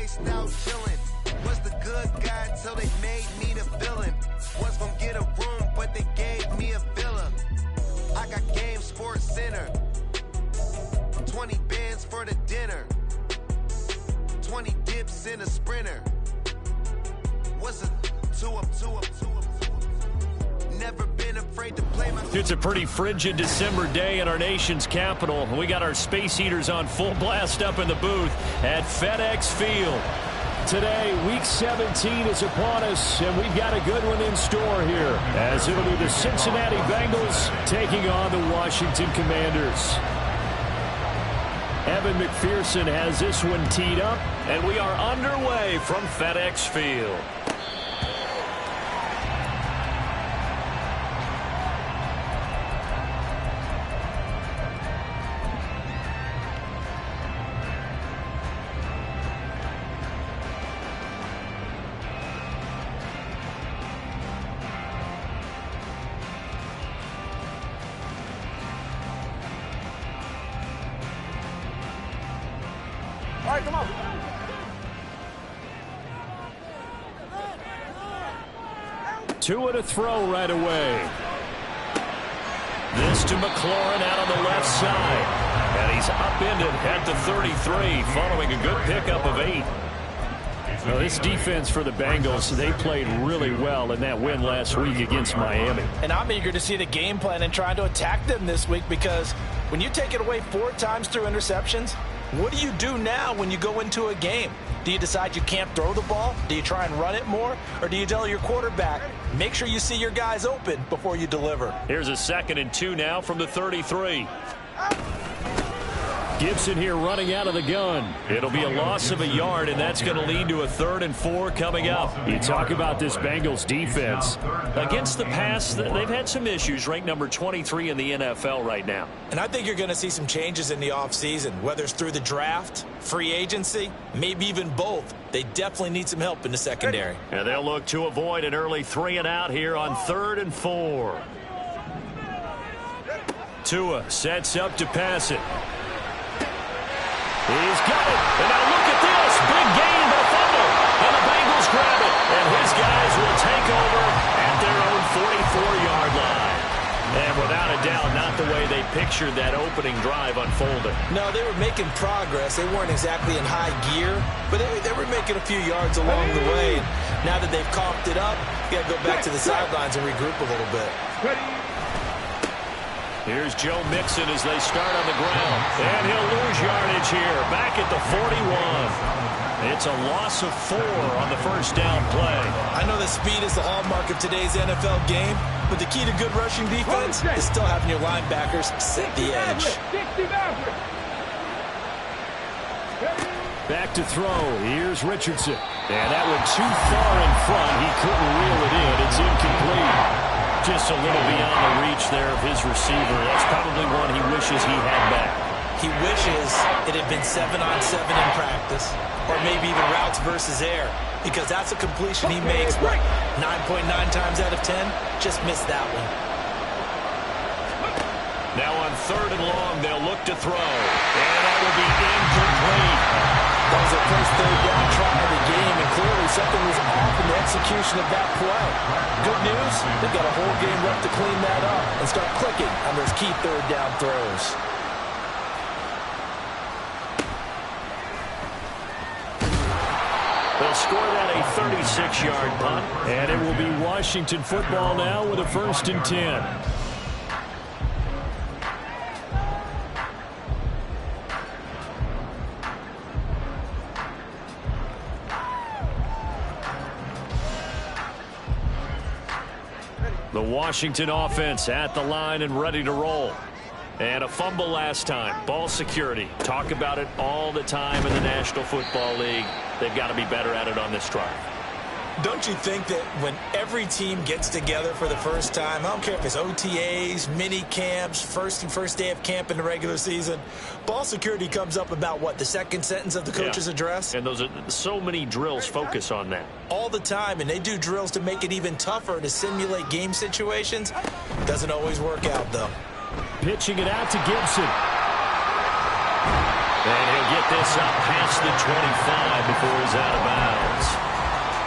spaced out chillin'. Was the good guy till they made me the villain. Was gonna get a room, but they gave me a villa. I got Game Sports Center. 20 bands for the dinner. 20 dips in a sprinter. What's a two up? Never been afraid to play my... It's a pretty frigid December day in our nation's capital. We got our space heaters on full blast up in the booth at FedEx Field. Today, Week 17 is upon us, and we've got a good one in store here, as it'll be the Cincinnati Bengals taking on the Washington Commanders. Evan McPherson has this one teed up, and we are underway from FedEx Field. All right, come on. Tua to throw right away. This to McLaurin out on the left side. And he's upended at the 33 following a good pickup of 8. Well, this defense for the Bengals, they played really well in that win last week against Miami. And I'm eager to see the game plan and trying to attack them this week, because when you take it away 4 times through interceptions, what do you do now when you go into a game? Do you decide you can't throw the ball? Do you try and run it more? Or do you tell your quarterback, make sure you see your guys open before you deliver? Here's a 2nd and 2 now from the 33. Gibson here running out of the gun. It'll be a loss of a yard, and that's going to lead to a 3rd and 4 coming up. You talk about this Bengals defense. Against the pass, they've had some issues, ranked number 23 in the NFL right now. And I think you're going to see some changes in the offseason, whether it's through the draft, free agency, maybe even both. They definitely need some help in the secondary. And they'll look to avoid an early 3 and out here on 3rd and 4. Tua sets up to pass it. He's got it, and now look at this. Big gain, but a fumble. And the Bengals grab it, and his guys will take over at their own 44-yard line. And without a doubt, not the way they pictured that opening drive unfolding. No, they were making progress. They weren't exactly in high gear, but they were making a few yards along the way. Now that they've coughed it up, you got to go back to the sidelines and regroup a little bit. Here's Joe Mixon as they start on the ground. And he'll lose yardage here, back at the 41. It's a loss of 4 on the first down play. I know that speed is the hallmark of today's NFL game, but the key to good rushing defense is still having your linebackers set the edge. Back to throw. Here's Richardson. And that went too far in front. He couldn't reel it in. It's incomplete. Just a little beyond the reach there of his receiver. That's probably one he wishes he had back. He wishes it had been 7-on-7 in practice, or maybe even routes versus air, because that's a completion he makes, what, 9.9 times out of 10? Just missed that one. Now on 3rd and long, they'll look to throw. And that will be incomplete. That was their first 3rd down try of the game, and clearly something was off in the execution of that play. Good news, they've got a whole game left to clean that up and start clicking on those key 3rd down throws. They'll score that a 36-yard punt, and it will be Washington football now with a 1st and 10. The Washington offense at the line and ready to roll. And a fumble last time. Ball security. Talk about it all the time in the National Football League. They've got to be better at it on this drive. Don't you think that when every team gets together for the first time, I don't care if it's OTAs, mini camps, first day of camp in the regular season, ball security comes up about, what, the 2nd sentence of the coach's address? And those are so many drills focus on that. All the time, and they do drills to make it even tougher to simulate game situations. Doesn't always work out, though. Pitching it out to Gibson. And he'll get this up past the 25 before he's out of bounds.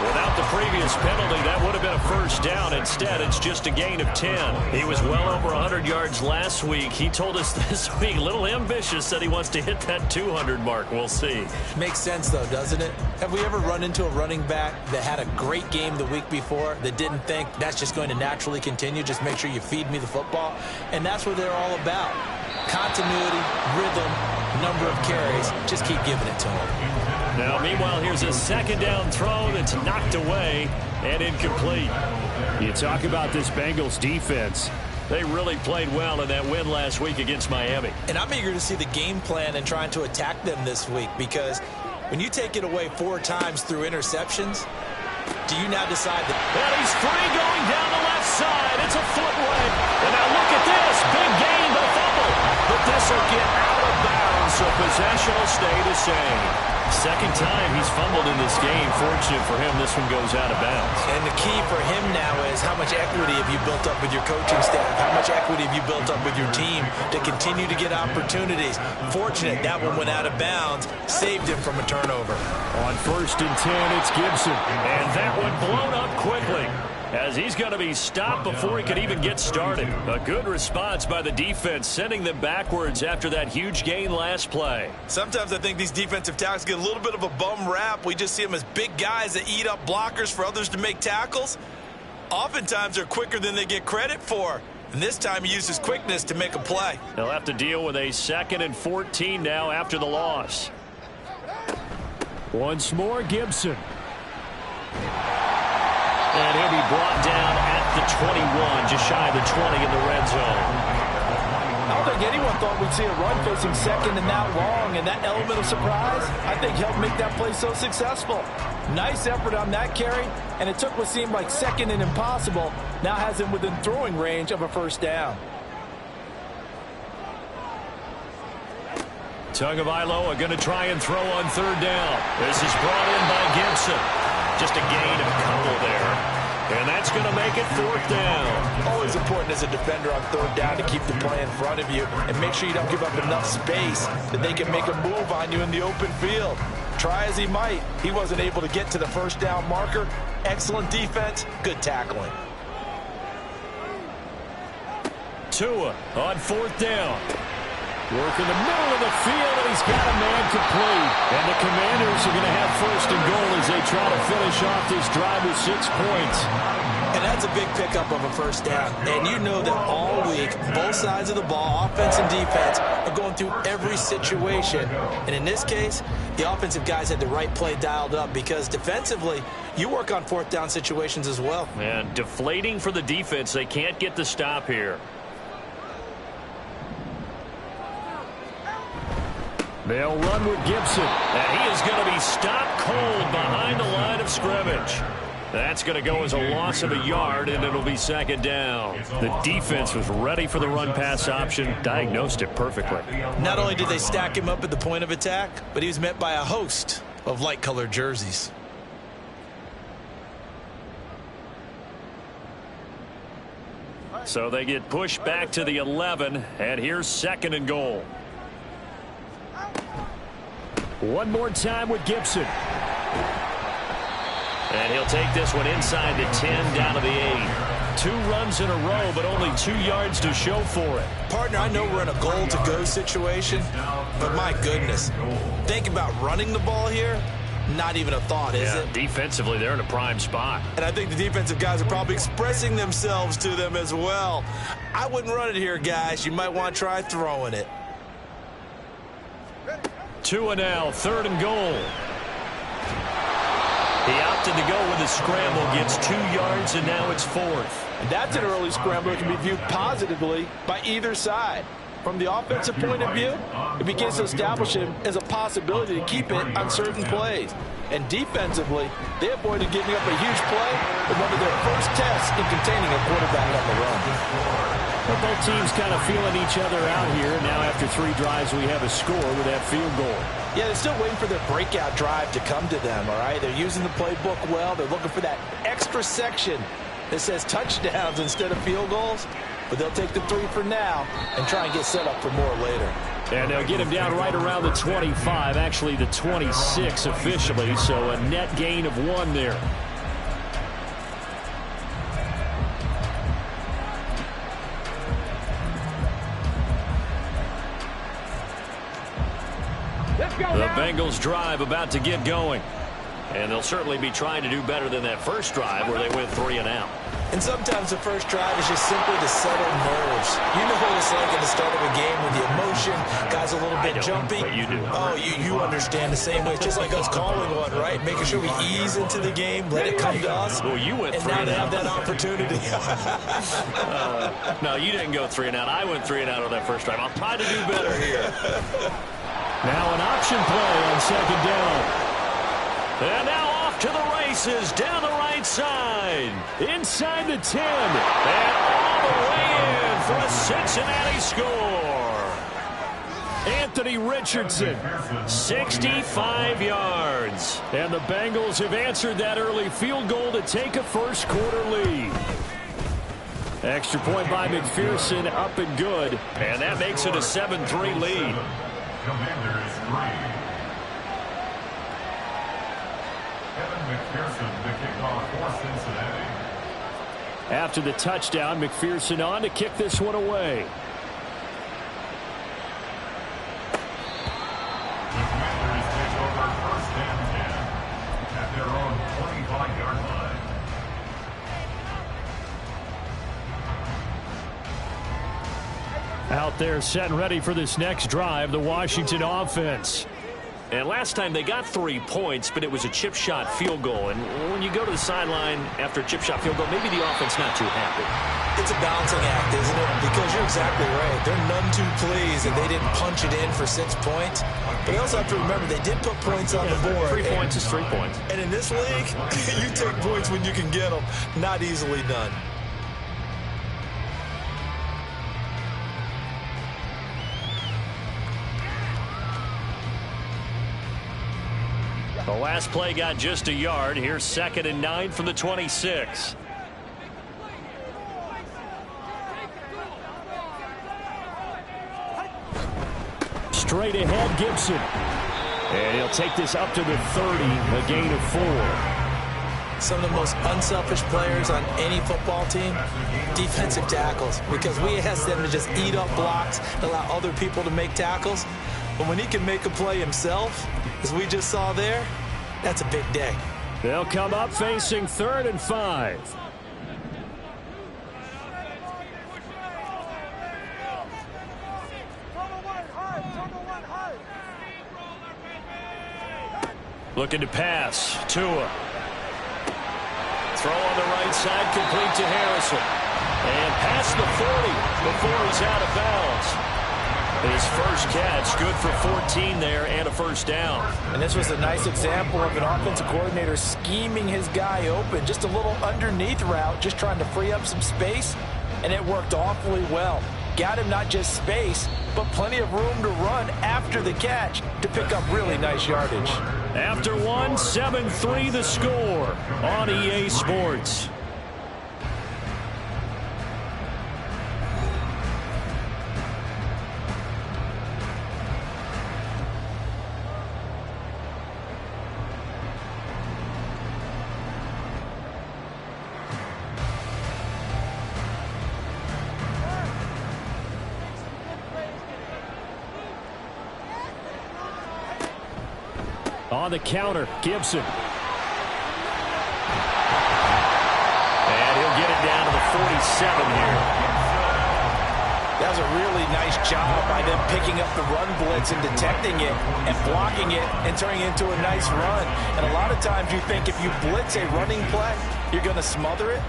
Without the previous penalty, that would have been a first down. Instead, it's just a gain of 10. He was well over 100 yards last week. He told us this week, a little ambitious, said he wants to hit that 200 mark. We'll see. Makes sense, though, doesn't it? Have we ever run into a running back that had a great game the week before that didn't think that's just going to naturally continue? Just make sure you feed me the football. And that's what they're all about. Continuity, rhythm, number of carries. Just keep giving it to him. Now, meanwhile, here's a second down throw that's knocked away and incomplete. You talk about this Bengals defense. They really played well in that win last week against Miami. And I'm eager to see the game plan and trying to attack them this week, because when you take it away 4 times through interceptions, do you now decide that... And he's free going down the left side. It's a footway. And now look at this. Big gain, the fumble. But this will get out of bounds, so possession will stay the same. Second time he's fumbled in this game. Fortunate for him, this one goes out of bounds. And the key for him now is how much equity have you built up with your coaching staff? How much equity have you built up with your team to continue to get opportunities? Fortunate that one went out of bounds, saved him from a turnover. On 1st and 10, it's Gibson. And that one blown up quickly, as he's going to be stopped before he could even get started. A good response by the defense, sending them backwards after that huge gain last play. Sometimes I think these defensive tackles get a little bit of a bum rap. We just see them as big guys that eat up blockers for others to make tackles. Oftentimes they're quicker than they get credit for. And this time he uses quickness to make a play. They'll have to deal with a 2nd and 14 now after the loss. Once more, Gibson. And he'll be brought down at the 21, just shy of the 20 in the red zone. I don't think anyone thought we'd see a run facing 2nd and that long, and that element of surprise, I think, helped make that play so successful. Nice effort on that carry, and it took what seemed like 2nd and impossible, now has him within throwing range of a first down. Tagovailoa going to try and throw on 3rd down. This is brought in by Gibson. Just a gain of a couple there. And that's going to make it 4th down. Always important as a defender on 3rd down to keep the play in front of you and make sure you don't give up enough space that they can make a move on you in the open field. Try as he might, he wasn't able to get to the 1st down marker. Excellent defense, good tackling. Tua on 4th down. Work in the middle of the field, and he's got a man complete. And the Commanders are going to have 1st and goal as they try to finish off this drive with 6 points. And that's a big pickup of a 1st down. And you know that all week, both sides of the ball, offense and defense, are going through every situation. And in this case, the offensive guys had the right play dialed up, because defensively, you work on 4th down situations as well. And deflating for the defense. They can't get the stop here. They'll run with Gibson. And he is going to be stopped cold behind the line of scrimmage. That's going to go as a loss of a yard, and it'll be 2nd down. The defense was ready for the run-pass option, diagnosed it perfectly. Not only did they stack him up at the point of attack, but he was met by a host of light-colored jerseys. So they get pushed back to the 11, and here's 2nd and goal. One more time with Gibson. And he'll take this one inside the 10, down to the 8. 2 runs in a row, but only 2 yards to show for it. Partner, I know we're in a goal-to-go situation, but my goodness, think about running the ball here. Not even a thought, is it? Defensively, they're in a prime spot. And I think the defensive guys are probably expressing themselves to them as well. I wouldn't run it here, guys. You might want to try throwing it. Tua now, 3rd and goal. He opted to go with a scramble, gets 2 yards, and now it's 4th. And that's an early scramble that can be viewed positively by either side. From the offensive point of view, it begins to establish him as a possibility to keep it on certain plays. And defensively, they avoided giving up a huge play in one of their first tests in containing a quarterback on the run. Well, both teams kind of feeling each other out here. Now after 3 drives, we have a score with that field goal. Yeah, they're still waiting for their breakout drive to come to them, all right? They're using the playbook well. They're looking for that extra section that says touchdowns instead of field goals. But they'll take the 3 for now and try and get set up for more later. And they'll get him down right around the 25, actually the 26 officially, so a net gain of 1 there. The Bengals drive about to get going. And they'll certainly be trying to do better than that first drive where they went 3 and out. And sometimes the first drive is just simply to settle nerves. You know what it's like at the start of a game with the emotion, guys a little bit jumpy. But you do. Oh, you understand the same way. It's just like us calling one, right? Making sure we ease into the game, let it come to us. Well, you went 3 and and now out. they have that opportunity. No, you didn't go 3 and out. I went 3 and out on that first drive. I'll try to do better here. Now an option play on 2nd down. And now off to the races, down the right side, inside the 10, and all the way in for a Cincinnati score. Anthony Richardson, 65 yards. And the Bengals have answered that early field goal to take a first quarter lead. Extra point by McPherson, up and good. And that makes it a 7-3 lead. Commanders 3. McPherson, the kickoff for Cincinnati. After the touchdown, McPherson on to kick this one away. The Commanders take over 1st and 10 at their own 25-yard line. Out there set and ready for this next drive, the Washington offense. And last time they got 3 points, but it was a chip shot field goal. And when you go to the sideline after a chip shot field goal, maybe the offense not too happy. It's a balancing act, isn't it? Because you're exactly right. They're none too pleased that they didn't punch it in for 6 points. But you also have to remember they did put points on the board. 3 points is 3 points. And in this league, you take points when you can get them. Not easily done. The last play got just a yard. Here's 2nd and 9 from the 26. Straight ahead, Gibson. And he'll take this up to the 30, a gain of 4. Some of the most unselfish players on any football team, defensive tackles, because we ask them to just eat up blocks, allow other people to make tackles. But when he can make a play himself, as we just saw there, that's a big day. They'll come up facing 3rd and 5. Looking to pass. Tua. Throw on the right side, complete to Harrison. And past the 40 before he's out of bounds. His first catch, good for 14 there and a first down. And this was a nice example of an offensive coordinator scheming his guy open. Just a little underneath route, just trying to free up some space. And it worked awfully well. Got him not just space, but plenty of room to run after the catch to pick up really nice yardage. After 1, 7-3 the score on EA Sports. On the counter, Gibson. And he'll get it down to the 47 here. That was a really nice job by them picking up the run blitz and detecting it and blocking it and turning it into a nice run. And a lot of times you think if you blitz a running play, you're going to smother it.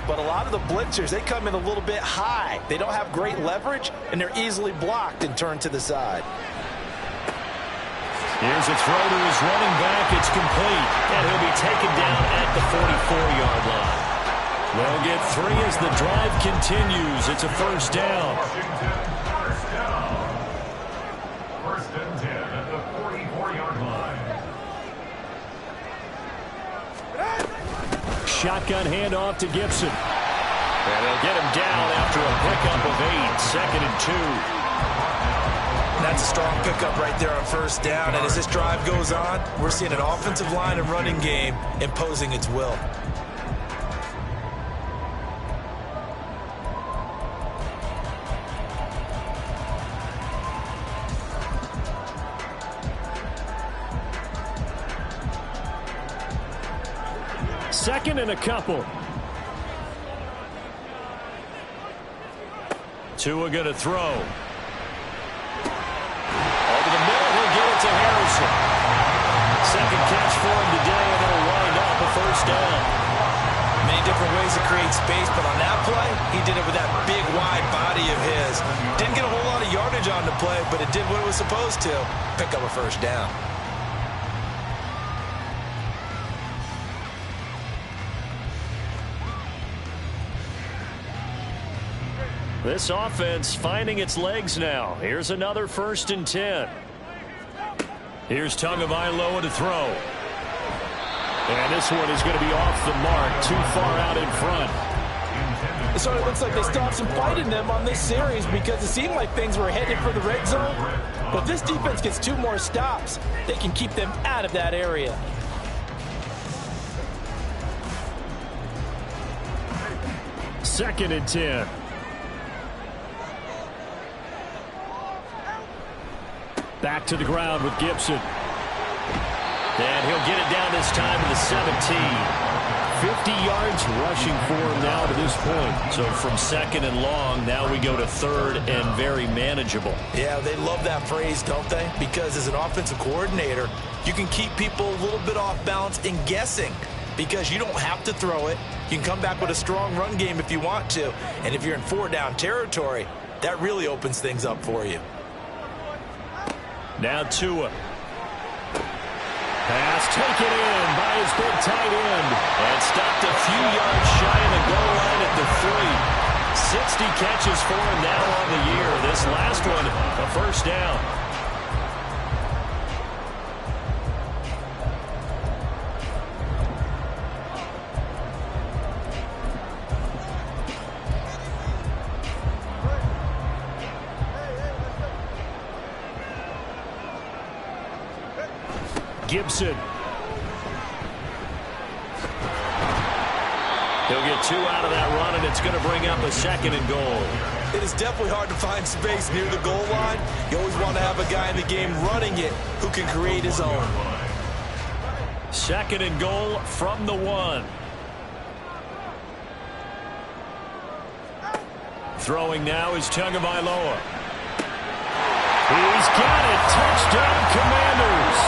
But a lot of the blitzers, they come in a little bit high. They don't have great leverage, and they're easily blocked and turned to the side. Here's a throw to his running back. It's complete. And he'll be taken down at the 44-yard line. They'll get 3 as the drive continues. It's a first down. First down. 1st and 10 at the 44-yard line. Shotgun handoff to Gibson. And they'll get him down after a pickup of 8. 2nd and 2. that's a strong pickup right there on first down. And as this drive goes on, we're seeing an offensive line and running game imposing its will. Second and a couple. Tua going to throw. Over the middle, he'll get it to Harrison. Second catch for him today, and it'll wind up a first down. Many different ways to create space, but on that play, he did it with that big, wide body of his. Didn't get a whole lot of yardage on the play, but it did what it was supposed to. Pick up a first down. This offense finding its legs now. Here's another 1st and 10. Here's Tagovailoa to throw. And this one is going to be off the mark, too far out in front. It sort of looks like they still have some fight in them on this series because it seemed like things were headed for the red zone. But if this defense gets 2 more stops, they can keep them out of that area. Second and 10. Back to the ground with Gibson. And he'll get it down this time to the 17. 50 yards rushing for him now to this point. So from second and long, now we go to third and very manageable. Yeah, they love that phrase, don't they? Because as an offensive coordinator, you can keep people a little bit off balance and guessing because you don't have to throw it. You can come back with a strong run game if you want to. And if you're in 4-down territory, that really opens things up for you. Now Tua. Pass taken in by his big tight end. And stopped a few yards shy of the goal line at the 3. 60 catches for him now on the year. This last one, a first down. Gibson. He'll get 2 out of that run, and it's going to bring up a 2nd and goal. It is definitely hard to find space near the goal line. You always want to have a guy in the game running it who can create his own. 2nd and goal from the 1. Throwing now is Tagovailoa. He's got it. Touchdown, Commanders.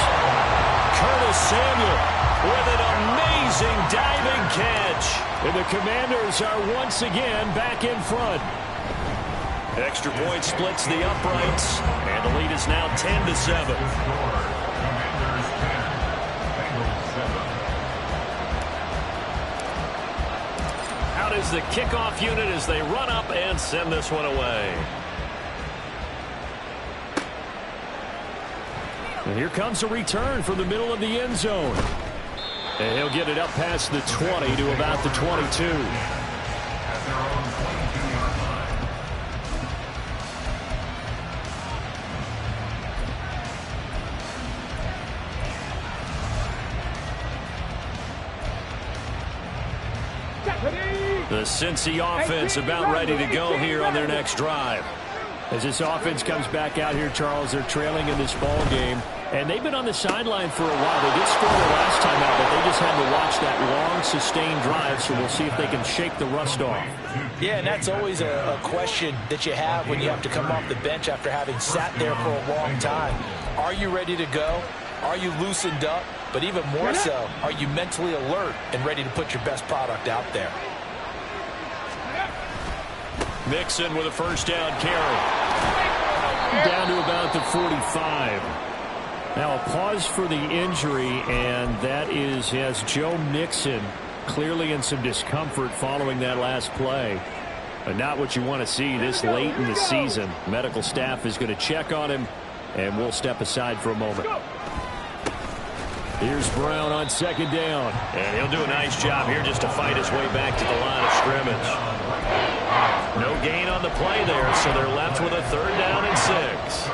Curtis Samuel with an amazing diving catch. And the Commanders are once again back in front. Extra point splits the uprights, and the lead is now 10-7. Commanders 10, Bengals 7. Out is the kickoff unit as they run up and send this one away. And here comes a return from the middle of the end zone. And he'll get it up past the 20 to about the 22. At their own 22-yard line. The Cincy offense about ready to go here on their next drive. As this offense comes back out here, Charles, they're trailing in this ball game. And they've been on the sideline for a while. They did score their last time out, but they just had to watch that long, sustained drive, so we'll see if they can shake the rust off. Yeah, and that's always a question that you have when you have to come off the bench after having sat there for a long time. Are you ready to go? Are you loosened up? But even more so, are you mentally alert and ready to put your best product out there? Mixon with a first down carry. Down to about the 45. Now a pause for the injury, and that is as Joe Mixon clearly in some discomfort following that last play. But not what you want to see this late in the season. Medical staff is going to check on him, and we'll step aside for a moment. Here's Brown on second down. And he'll do a nice job here just to fight his way back to the line of scrimmage. No gain on the play there, so they're left with a 3rd down and 6.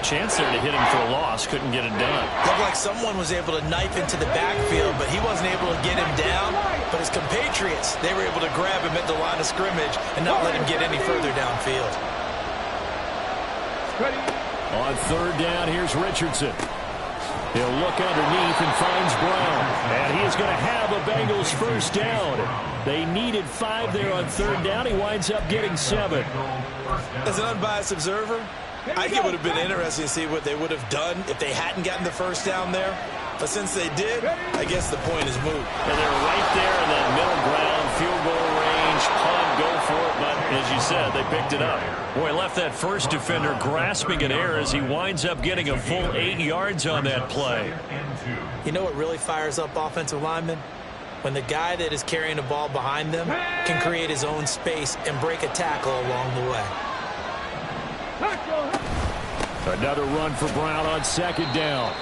chance there to hit him for a loss. Couldn't get it done. Looked like someone was able to knife into the backfield, but he wasn't able to get him down. But his compatriots, they were able to grab him at the line of scrimmage and not let him get any further downfield. On third down, here's Richardson. He'll look underneath and finds Brown. And he is going to have a Bengals first down. They needed 5 there on third down. He winds up getting 7. As an unbiased observer, I think it would have been interesting to see what they would have done if they hadn't gotten the first down there. But since they did, I guess the point is moot. And they're right there in that middle ground, field goal range, punt, go for it. But as you said, they picked it up. Boy, left that first defender grasping at air as he winds up getting a full 8 yards on that play. You know what really fires up offensive linemen? When the guy that is carrying the ball behind them can create his own space and break a tackle along the way. Another run for Brown on second down.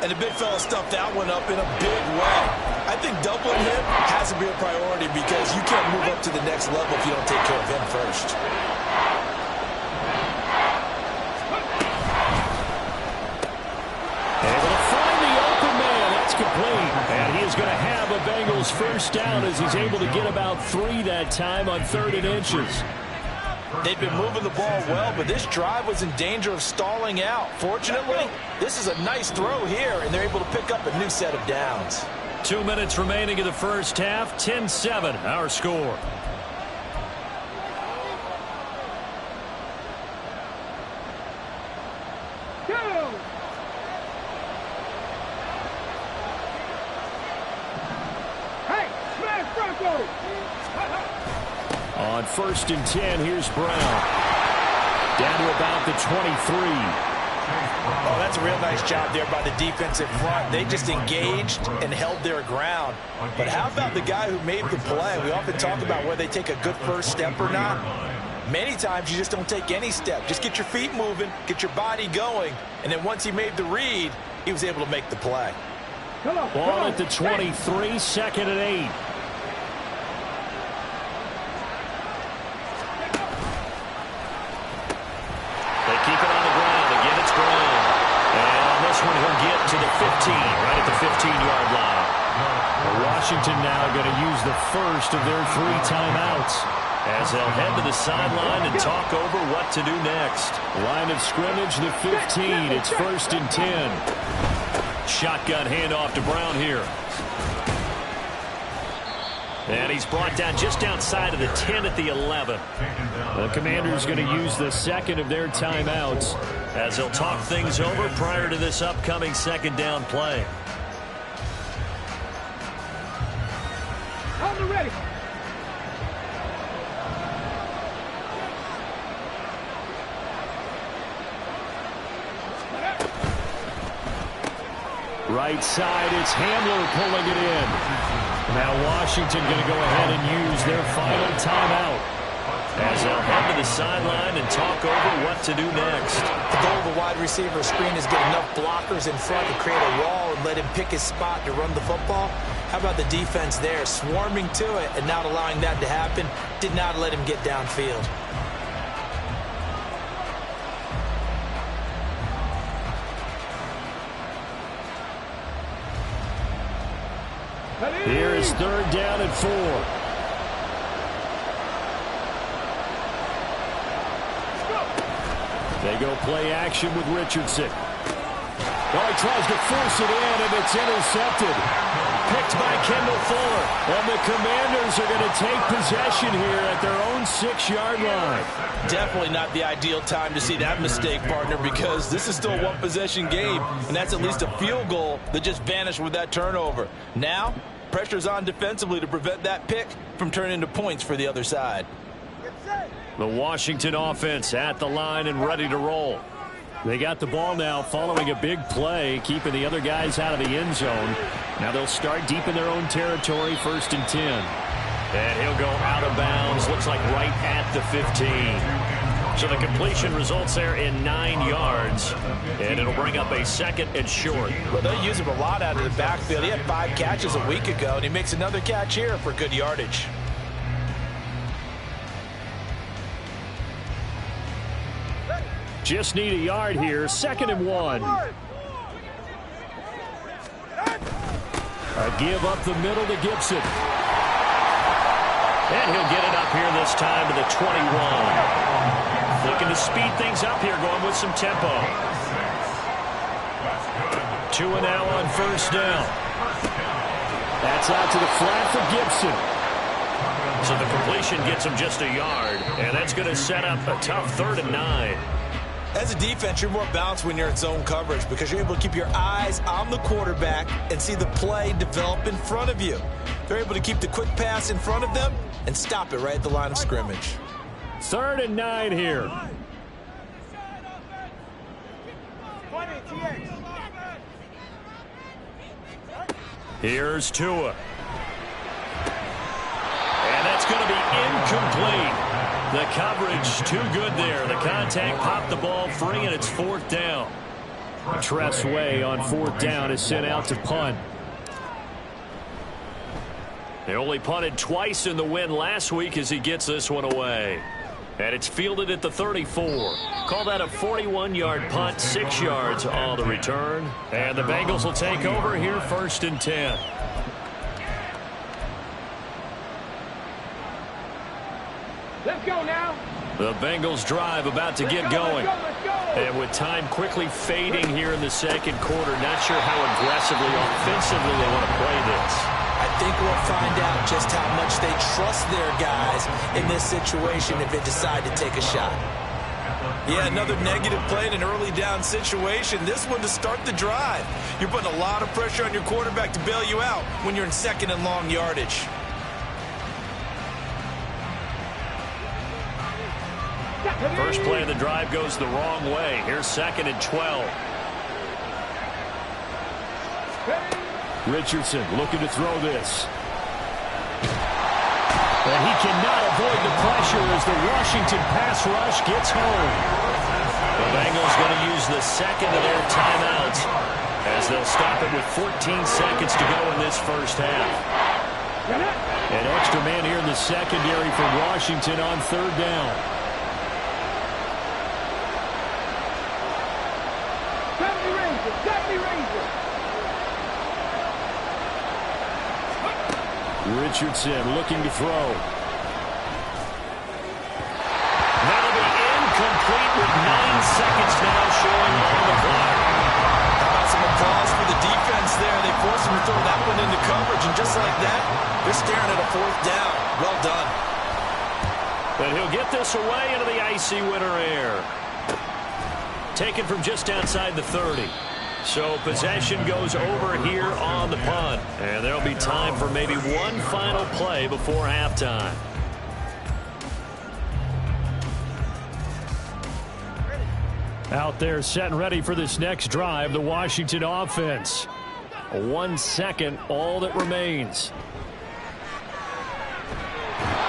And the big fella stuffed that one up in a big way. I think doubling him has to be a priority because you can't move up to the next level if you don't take care of him first. Able to find the open man. That's complete. And he is going to have a Bengals first down as he's able to get about 3 that time on 3rd and inches. They've been moving the ball well, but this drive was in danger of stalling out. Fortunately, this is a nice throw here, and they're able to pick up a new set of downs. 2 minutes remaining in the first half. 10-7, our score. On 1st and 10, here's Brown. Down to about the 23. Oh, that's a real nice job there by the defensive front. They just engaged and held their ground. But how about the guy who made the play? We often talk about whether they take a good first step or not. Many times you just don't take any step. Just get your feet moving, get your body going, and then once he made the read, he was able to make the play. Ball at the 23, 2nd and 8. He'll get to the 15, right at the 15-yard line. Washington now going to use the first of their 3 timeouts as they'll head to the sideline and talk over what to do next. Line of scrimmage, the 15. It's 1st and 10. Shotgun handoff to Brown here. And he's brought down just outside of the 10 at the 11. The Commanders going to use the 2nd of their timeouts as they'll talk things over prior to this upcoming 2nd down play. On the ready. Right side, it's Hamler pulling it in. Now Washington going to go ahead and use their final timeout as they'll head to the sideline and talk over what to do next. The goal of a wide receiver screen is get enough blockers in front to create a wall and let him pick his spot to run the football. How about the defense there, swarming to it and not allowing that to happen? Did not let him get downfield. Here is 3rd down and 4. They go play action with Richardson. Well, he tries to force it in, and it's intercepted. Picked by Kendall Fuller. And the Commanders are going to take possession here at their own 6-yard line. Definitely not the ideal time to see that mistake, partner, because this is still a one-possession game, and that's at least a field goal that just vanished with that turnover. Now, pressure's on defensively to prevent that pick from turning into points for the other side. The Washington offense at the line and ready to roll. They got the ball now following a big play, keeping the other guys out of the end zone. Now they'll start deep in their own territory, 1st and 10. And he'll go out of bounds, looks like right at the 15. So the completion results there in 9 yards. And it'll bring up a 2nd and short. Well, they'll use him a lot out of the backfield. He had 5 catches a week ago, and he makes another catch here for good yardage. Just need a yard here. 2nd and 1. A give up the middle to Gibson. And he'll get it up here this time to the 21. Looking to speed things up here, going with some tempo. 2 and now on 1st down. That's out to the flat for Gibson. So the completion gets him just a yard, and that's going to set up a tough 3rd and 9. As a defense, you're more balanced when you're in zone coverage because you're able to keep your eyes on the quarterback and see the play develop in front of you. They're able to keep the quick pass in front of them and stop it right at the line of scrimmage. 3rd and 9 here. Here's Tua. And that's going to be incomplete. The coverage too good there. The contact popped the ball free, and it's 4th down. Tress Way on 4th down is sent out to punt. They only punted twice in the win last week as he gets this one away. And it's fielded at the 34. Call that a 41-yard punt, 6 yards on the return. And the Bengals will take over here 1st and 10. Let's go now. The Bengals drive about to get going. And with time quickly fading here in the 2nd quarter, not sure how aggressively, offensively they want to play this. I think we'll find out just how much they trust their guys in this situation if they decide to take a shot. Yeah, another negative play in an early down situation. This one to start the drive. You're putting a lot of pressure on your quarterback to bail you out when you're in 2nd and long yardage. First play of the drive goes the wrong way. Here's 2nd and 12. Richardson looking to throw this. And he cannot avoid the pressure as the Washington pass rush gets home. The Bengals going to use the 2nd of their timeouts as they'll stop it with 14 seconds to go in this 1st half. An extra man here in the secondary for Washington on 3rd down. Richardson looking to throw. That'll be incomplete with 9 seconds now showing on the clock. How about some applause for the defense there? They forced him to throw that one into coverage, and just like that, they're staring at a 4th down. Well done. But he'll get this away into the icy winter air. Taken from just outside the 30. So possession goes over here on the punt. And there'll be time for maybe one final play before halftime. Out there set and ready for this next drive, the Washington offense. 1 second, all that remains.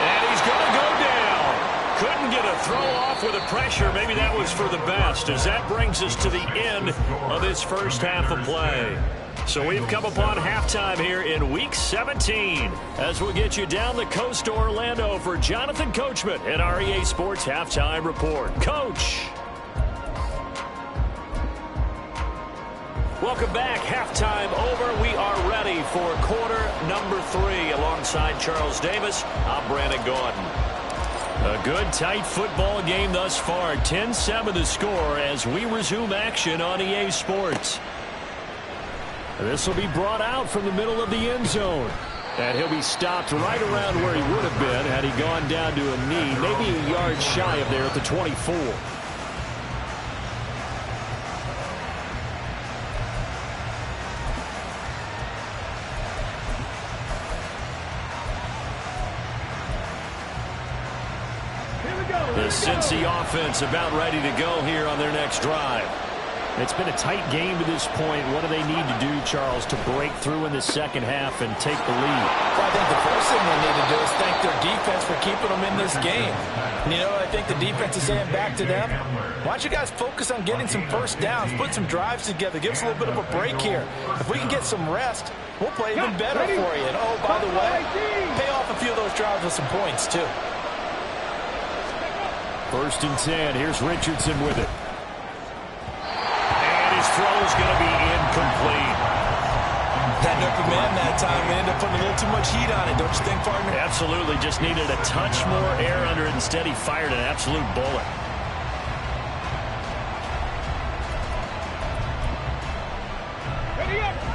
And he's going to go down. Couldn't get a throw off with the pressure. Maybe that was for the best, as that brings us to the end of this 1st half of play. So we've come upon halftime here in Week 17 as we'll get you down the coast to Orlando for Jonathan Coachman at our EA Sports Halftime Report. Coach. Welcome back. Halftime over. We are ready for quarter number 3. Alongside Charles Davis, I'm Brandon Gordon. A good, tight football game thus far. 10-7 the score as we resume action on EA Sports. This will be brought out from the middle of the end zone. And he'll be stopped right around where he would have been had he gone down to a knee, maybe a yard shy of there at the 24. The Cincy offense about ready to go here on their next drive. It's been a tight game to this point. What do they need to do, Charles, to break through in the 2nd half and take the lead? Well, I think the first thing they need to do is thank their defense for keeping them in this game. And, you know, I think the defense is saying back to them, why don't you guys focus on getting some 1st downs, put some drives together, give us a little bit of a break here. If we can get some rest, we'll play even better for you. And, oh, by the way, pay off a few of those drives with some points, too. 1st and 10. Here's Richardson with it. throw's going to be incomplete. That open man that time, we ended up putting a little too much heat on it, don't you think, partner? Absolutely, just needed a touch more air under it. Instead, he fired an absolute bullet.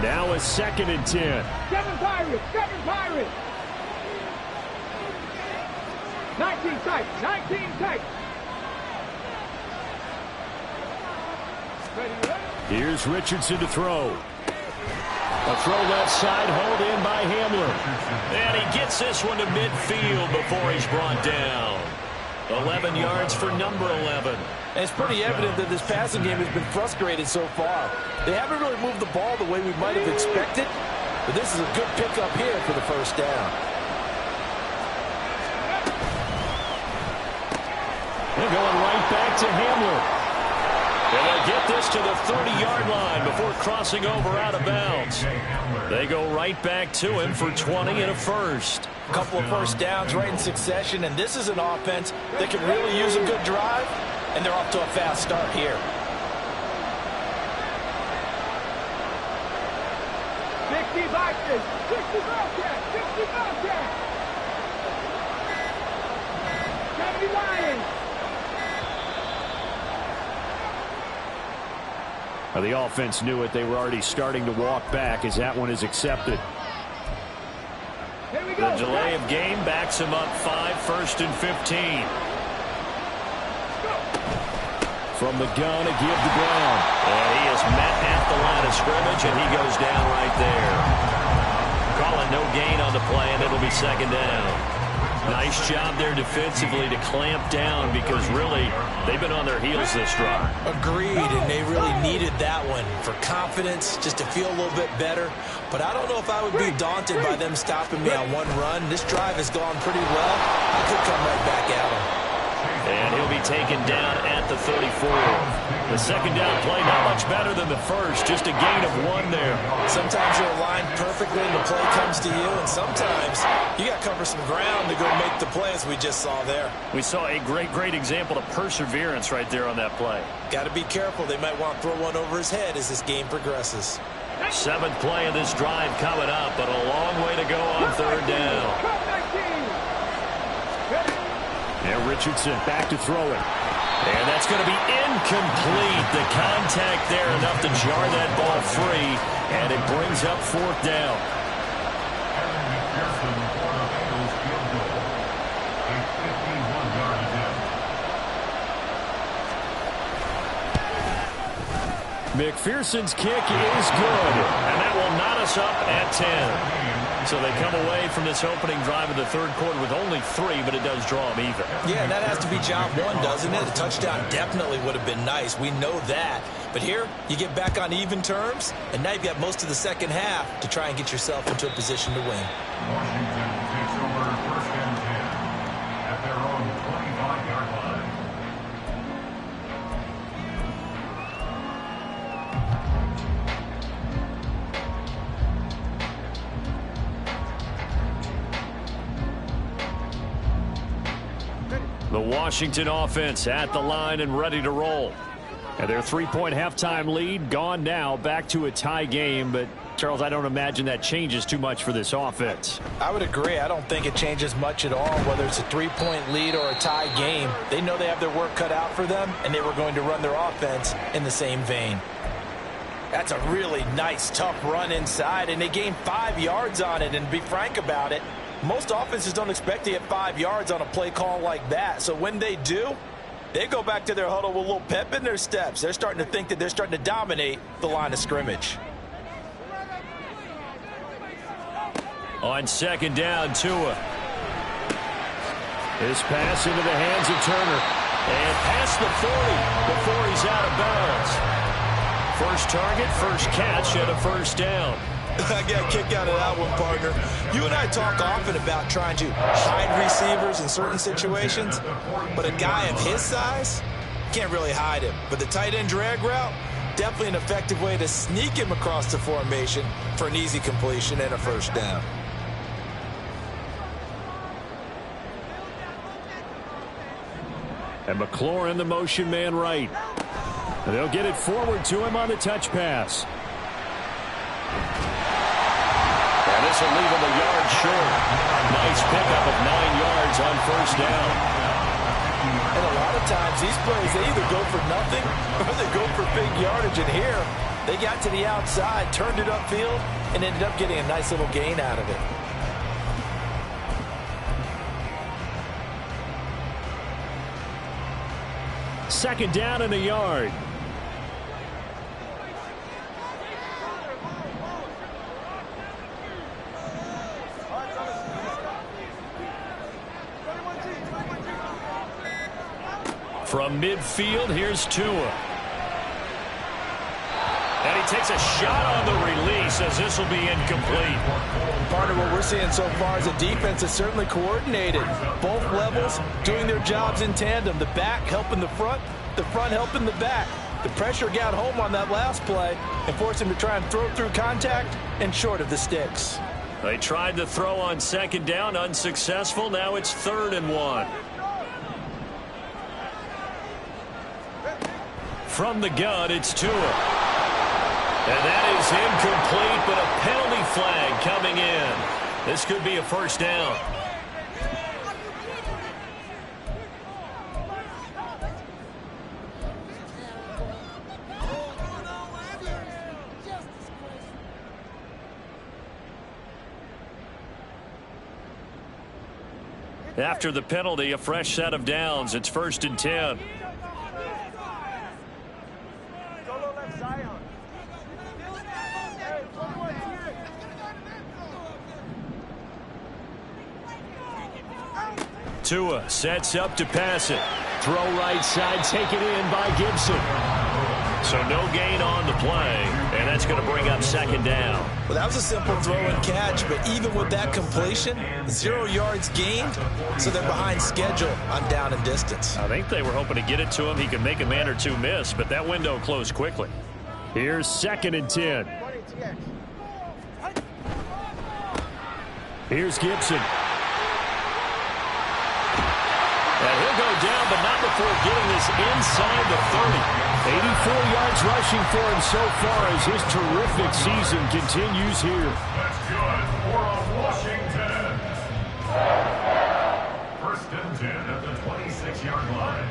Now a 2nd and 10. 7 Pirates, 7 Pirates. 19 tight, 19 tight. Here's Richardson to throw. A throw left side, hauled in by Hamler. And he gets this one to midfield before he's brought down. 11 yards for number 11. And it's pretty evident that this passing game has been frustrated so far. They haven't really moved the ball the way we might have expected, but this is a good pickup here for the first down. They're going right back to Hamler. And they'll get this to the 30-yard line before crossing over out of bounds. They go right back to him for 20 and a first. A couple of first downs right in succession, and this is an offense that can really use a good drive, and they're off to a fast start here. 60 boxes, 60 Bobcats, 60 Bobcats. 70 Lions. The offense knew it. They were already starting to walk back as that one is accepted. The delay of game backs him up 5, 1st and 15. From the gun, a give to Brown. And he is met at the line of scrimmage, and he goes down right there. Calling no gain on the play, and it'll be 2nd down. Nice job there defensively to clamp down because really they've been on their heels this drive. Agreed, and they really needed that one for confidence, just to feel a little bit better. But I don't know if I would be daunted by them stopping me on one run. This drive has gone pretty well. I could come right back at them. And he'll be taken down at the 34. The 2nd down play, not much better than the first, just a gain of 1 there. Sometimes you're aligned perfectly and the play comes to you, and sometimes you got to cover some ground to go make the play, as we just saw there. We saw a great example of perseverance right there on that play. Got to be careful. They might want to throw one over his head as this game progresses. 7th play of this drive coming up, but a long way to go on 3rd down. And Richardson back to throw it. And that's going to be incomplete. The contact there enough to jar that ball free. And it brings up 4th down. McPherson's kick is good. And that will knot us up at 10. So they come away from this opening drive of the 3rd quarter with only 3, but it does draw them even. Yeah, and that has to be job 1, doesn't it? A touchdown definitely would have been nice. We know that. But here, you get back on even terms, and now you've got most of the 2nd half to try and get yourself into a position to win. Washington takes over 1st and 10 at their own 25-yard line. The Washington offense at the line and ready to roll. And their 3-point halftime lead gone now, back to a tie game. But, Charles, I don't imagine that changes too much for this offense. I would agree. I don't think it changes much at all, whether it's a 3-point lead or a tie game. They know they have their work cut out for them, and they were going to run their offense in the same vein. That's a really nice, tough run inside, and they gained 5 yards on it. And to be frank about it, most offenses don't expect to get 5 yards on a play call like that. So when they do, they go back to their huddle with a little pep in their steps. They're starting to think that they're starting to dominate the line of scrimmage. On 2nd down, Tua. His pass into the hands of Turner. And past the 40 before he's out of bounds. First target, first catch, and a 1st down. I got a kick out of that one, partner. You and I talk often about trying to hide receivers in certain situations, but a guy of his size can't really hide him. But the tight end drag route, definitely an effective way to sneak him across the formation for an easy completion and a 1st down. And McLaurin, the motion man right. They'll get it forward to him on the touch pass. And this will leave him a yard short. Nice pickup of 9 yards on first down. And a lot of times these plays, they either go for nothing or they go for big yardage. And here, they got to the outside, turned it upfield, and ended up getting a nice little gain out of it. Second down and a yard. From midfield, here's Tua. And he takes a shot on the release as this will be incomplete. Part of what we're seeing so far is the defense is certainly coordinated. Both levels doing their jobs in tandem. The back helping the front helping the back. The pressure got home on that last play and forced him to try and throw through contact and short of the sticks. They tried to throw on second down, unsuccessful. Now it's 3rd and 1. From the gun, it's Tua. And that is incomplete, but a penalty flag coming in. This could be a first down. After the penalty, a fresh set of downs. It's 1st and 10. Tua sets up to pass it. Throw right side, taken in by Gibson. So no gain on the play, and that's going to bring up 2nd down. Well, that was a simple throw and catch, but even with that completion, 0 yards gained, so they're behind schedule on down and distance. I think they were hoping to get it to him. He could make a man or two miss, but that window closed quickly. Here's 2nd and 10. Here's Gibson. And he'll go down, but not before getting this inside the 30. 84 yards rushing for him so far as his terrific season continues here. That's good for Washington. 1st and 10 at the 26-yard line.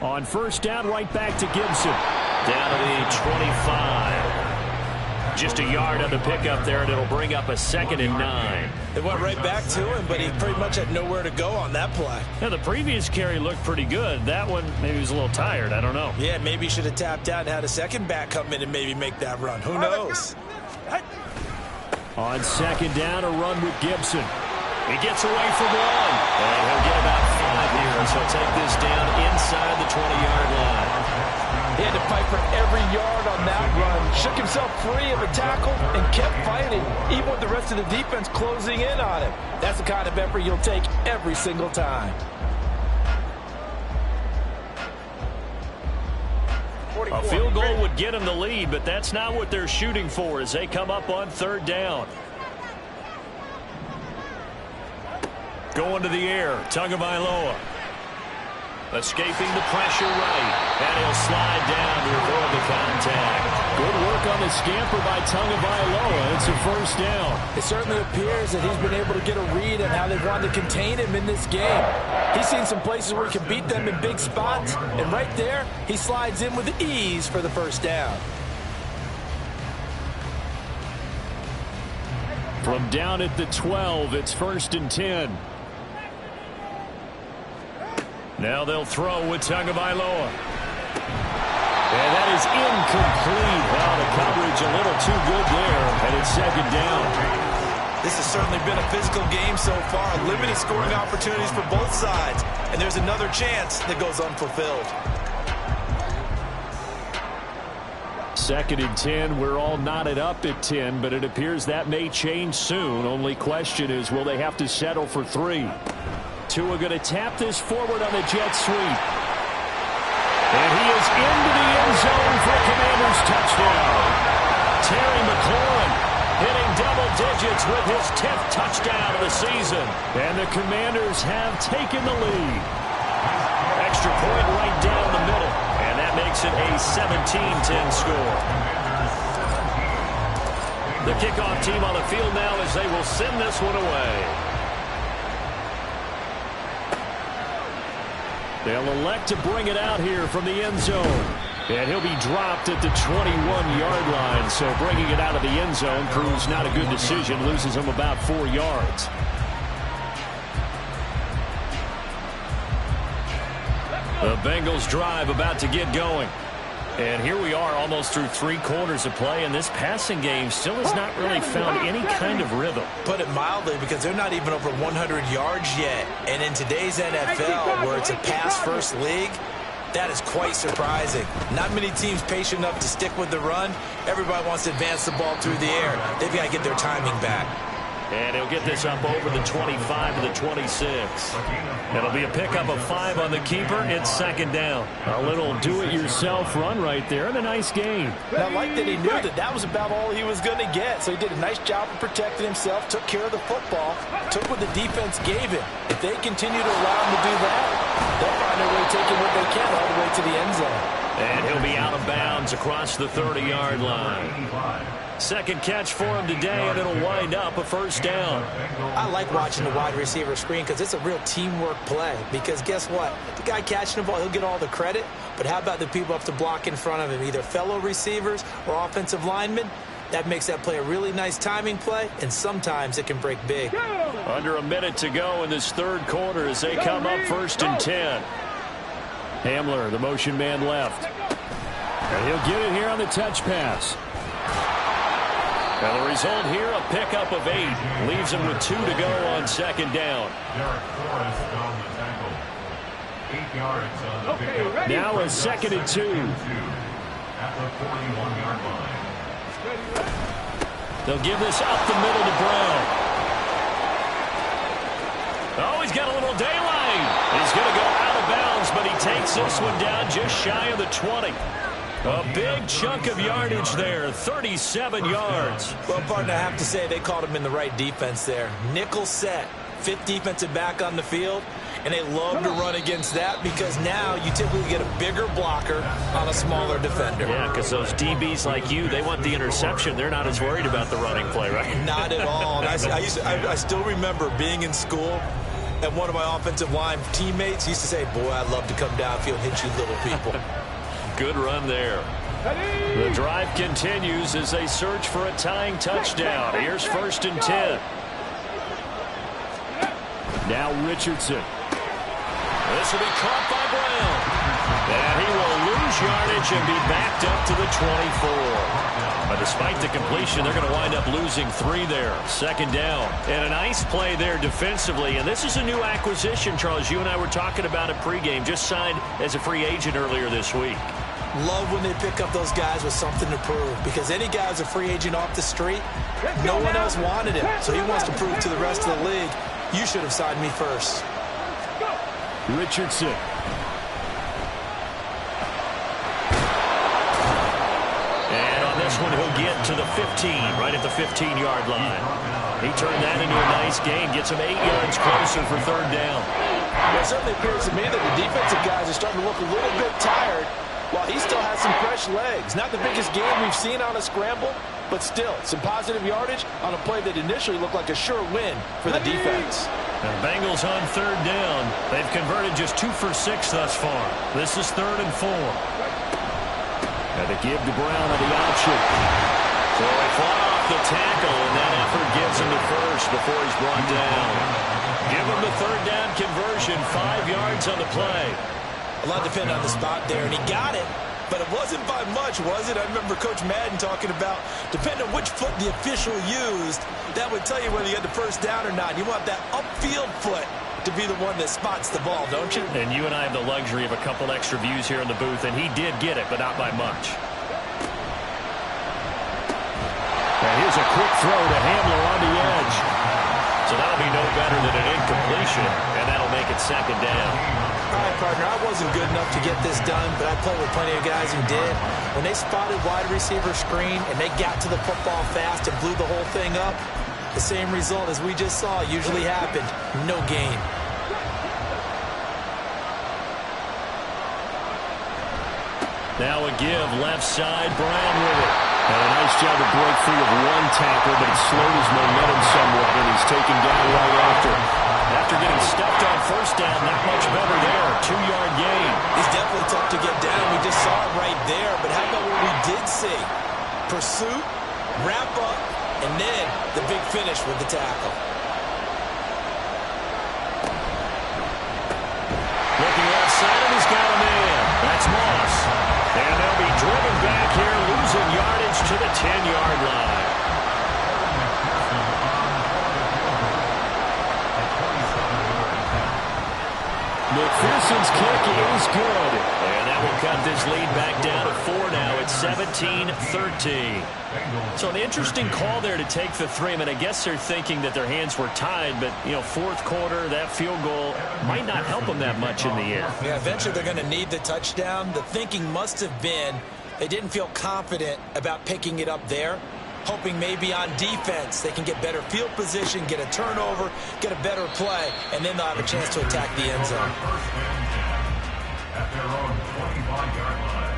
On first down, right back to Gibson. Down to the 25. Just a yard on the pickup there, and it'll bring up a 2nd and 9. It went right back to him, but he pretty much had nowhere to go on that play. Now, the previous carry looked pretty good. That one, maybe he was a little tired. I don't know. Yeah, maybe he should have tapped out and had a second back come in and maybe make that run. Who knows? On 2nd down, a run with Gibson. He gets away from one, and he'll get about 5 here, so he'll take this down inside the 20-yard line. He had to fight for every yard on that run. Shook himself free of a tackle and kept fighting, even with the rest of the defense closing in on him. That's the kind of effort you'll take every single time. A field goal would get him the lead, but that's not what they're shooting for as they come up on 3rd down. Going to the air, Tagovailoa. Escaping the pressure right, and he'll slide down to avoid the contact. Good work on the scamper by Tagovailoa. It's a first down. It certainly appears that he's been able to get a read on how they've wanted to contain him in this game. He's seen some places where he can beat them in big spots, and right there, he slides in with ease for the first down. From down at the 12, it's 1st and 10. Now they'll throw with Tagovailoa. And that is incomplete. Well, the coverage a little too good there, and it's 2nd down. This has certainly been a physical game so far. Limited scoring opportunities for both sides. And there's another chance that goes unfulfilled. 2nd and 10. We're all knotted up at 10, but it appears that may change soon. Only question is, will they have to settle for 3? Tua going to tap this forward on the jet sweep. And he is into the end zone for a Commanders touchdown. Terry McLaurin hitting double digits with his 10th touchdown of the season. And the Commanders have taken the lead. Extra point right down the middle. And that makes it a 17-10 score. The kickoff team on the field now as they will send this one away. They'll elect to bring it out here from the end zone. And he'll be dropped at the 21-yard line. So bringing it out of the end zone proves not a good decision. Loses him about 4 yards. The Bengals drive about to get going. And here we are almost through 3 quarters of play, and this passing game still has not really found any kind of rhythm. Put it mildly, because they're not even over 100 yards yet. And in today's NFL, where it's a pass-first league, that is quite surprising. Not many teams patient enough to stick with the run. Everybody wants to advance the ball through the air. They've got to get their timing back. And he'll get this up over the 25 to the 26. It'll be a pickup of 5 on the keeper. It's second down. A little do-it-yourself run right there and a nice gain. And I like that he knew that that was about all he was going to get. So he did a nice job of protecting himself, took care of the football, took what the defense gave him. If they continue to allow him to do that, they'll find their way taking what they can all the way to the end zone. And he'll be out of bounds across the 30-yard line. Second catch for him today, and it'll wind up a first down. I like watching the wide receiver screen because it's a real teamwork play. Because guess what? The guy catching the ball, he'll get all the credit. But how about the people up to block in front of him, either fellow receivers or offensive linemen? That makes that play a really nice timing play, and sometimes it can break big. Under a minute to go in this third quarter as they come up 1st and 10. Hamler, the motion man left. And he'll get it here on the touch pass. And the result here, a pickup of 8. Leaves him with 2 to go on second down. Now a 2nd and 2. They'll give this up the middle to Brown. Oh, he's got a little daylight. He's going to go out of bounds, but he takes this one down just shy of the 20. A big chunk of yardage there, 37 yards. Well, partner, I have to say they called him in the right defense there. Nickel set, 5th defensive back on the field, and they love to run against that because now you typically get a bigger blocker on a smaller defender. Yeah, because those DBs like you, they want the interception. They're not as worried about the running play, right? Not at all. And I still remember being in school, and one of my offensive line teammates used to say, boy, I'd love to come downfield and hit you little people. Good run there. The drive continues as they search for a tying touchdown. Here's 1st and 10. Now Richardson. This will be caught by Brown. And he will lose yardage and be backed up to the 24. But despite the completion, they're going to wind up losing 3 there. Second down. And a nice play there defensively. And this is a new acquisition, Charles. You and I were talking about it pregame. Just signed as a free agent earlier this week. Love when they pick up those guys with something to prove. Because any guy who's a free agent off the street, no one else wanted him. So he wants to prove to the rest of the league, you should have signed me first. Richardson. And on this one, he'll get to the 15, right at the 15-yard line. He turned that into a nice gain, gets him 8 yards closer for third down. Well, it certainly appears to me that the defensive guys are starting to look a little bit tired while he still has some fresh legs. Not the biggest game we've seen on a scramble, but still some positive yardage on a play that initially looked like a sure win for the defense. The Bengals on third down. They've converted just 2 for 6 thus far. This is 3rd and 4. And they give to Brown on the option. So they fly off the tackle, and that effort gives him the first before he's brought down. Give him the third down conversion, 5 yards on the play. A lot depended on the spot there, and he got it. But it wasn't by much, was it? I remember Coach Madden talking about, depending on which foot the official used, that would tell you whether you had the first down or not. You want that upfield foot to be the one that spots the ball, don't you? And you and I have the luxury of a couple extra views here in the booth, and he did get it, but not by much. And here's a quick throw to Hamler on the edge. So that'll be no better than an incompletion, and that'll make it second down. All right, partner, I wasn't good enough to get this done, but I played with plenty of guys who did. When they spotted wide receiver screen and they got to the football fast and blew the whole thing up, The same result as we just saw usually happened. No gain. Now a give, left side, Brown with it. And a nice job to break free of one tackle, but it slowed his momentum somewhat, and he's taken down right after. After getting stuffed on first down, not much better there. 2-yard gain. He's definitely tough to get down. We just saw it right there. But how about what we did see? Pursuit, wrap up, and then the big finish with the tackle. Looking left side, and he's got a man. That's Moss. And they'll be driven back here, losing yardage to the 10-yard line. McPherson's kick is good. And that will cut this lead back down to 4 now. It's 17-13. So an interesting call there to take the 3. I mean, I guess they're thinking that their hands were tied, but, you know, fourth quarter, that field goal might not help them that much in the end. Yeah, eventually they're going to need the touchdown. The thinking must have been they didn't feel confident about picking it up there, hoping maybe on defense they can get better field position, get a turnover, get a better play, and then they'll have a chance to attack the end zone. At their own 25-yard line.